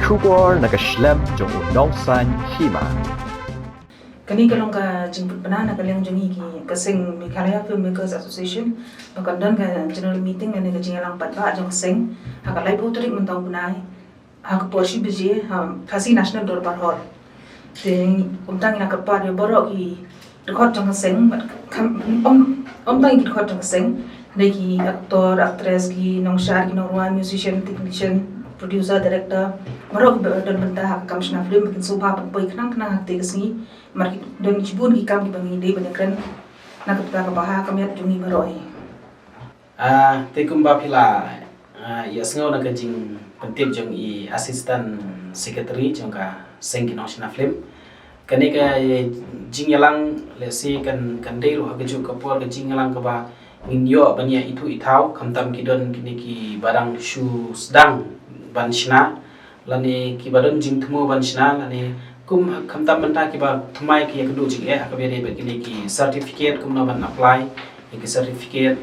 Shubor nakaslem jong unongsan hima. Kani kalong ka jingput banana kalyang jongi ki kasing Meghalaya Filmmakers Association bakandan ka general meeting ngani ka jingalang patba jong kasing hakalai putrik mentang punai hak porsi biji kasi national dorbar hall ting umtang ina kapar yo borok ki record jong kasing umtang ki record jong kasing neki aktor actress ki nongshar ki nongruan musician technician producer director marok dan benda hak kamshna film bikin sobha poi knang knang hak te kasni marki don chibun ki kam ki bangi de banakran nak ka baha kamiat jungi maroi te kumba pila ya sngau na kajing pentip jong I assistant secretary jong ka sengki national film kani ka jingyalang lesi kan dei ro hagaju kapor ka jingyalang ka ba nginyo bania itu itau kamtam kidon kini ki barang shu sedang banshna lani ki badon jing thumo banshna lani kum kamtam banta ki ba thumai ki yakdu jing hakabere be kini ki certificate kum na ban apply ki certificate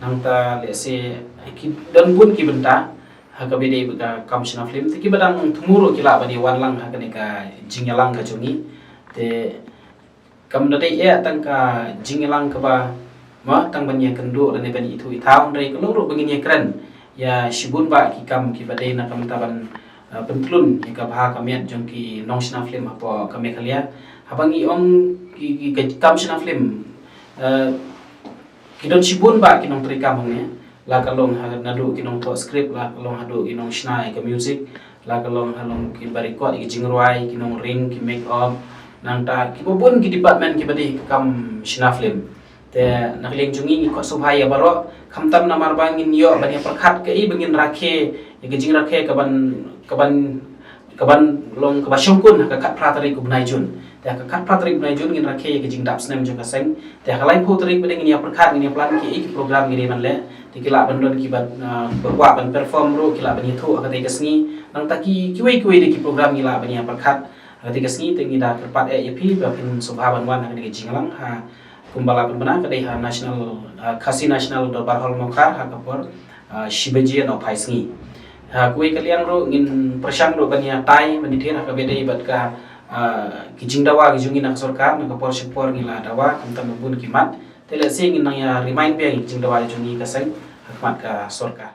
nangta lese ki don bun ki banta hakabere be ka kamshna film te ki badang thumuro ki la bani wanlang hakane ka jingyalang ka jungi te kamda dei tangka jingyalang ka ba ma tang banya kendu dan bani itu itau ndai keloro begini keren ya shibun ba ki kam ki badai na kam taban pentlun ka bha kamiat jong ki nongsna film apa kami khalia habangi ong ki kamshna film ki don shibun ba ki nong trika mongnya la kalong nadu ki nong to script la kalong hadu ki nong shna ka music la kalong halong ki barikot ki jingruai ki nong ring ki make up nang ta ki bobun ki department ki badai kam shna film te nakling jungi ni ko subhaya baro khamtam namar bangin yo bani perkhat ke I bengin rakhe ye jing rakhe kaban long ka basyongkun ka khat pratari ku bnai jun te ka khat pratari bnai jun ngin rakhe ye jing dap snem jung ka seng te halai photri bedeng ni perkhat ni plan ki I program ni man le te kila bandon ki ban berwa ban perform ro kila bani thu ka te kasni nang taki kiwei de ki program ni la bani perkhat ka te kasni te ngi da perpat ye phi ba pin subhaban wan ka jing lang ha kumbala benar kadai ha national kasi national dorbar hall mokar ha kapor shibaji no phaisngi ha kui kaliang ro ngin persang ro bania tai manithir ha kabedai bat ka kijing dawa kijungi nak sarkar nak kapor support ngila dawa kamtam bun kimat tele sing ngin ya remind be kijing dawa jungi kaseng hakmat ka sarkar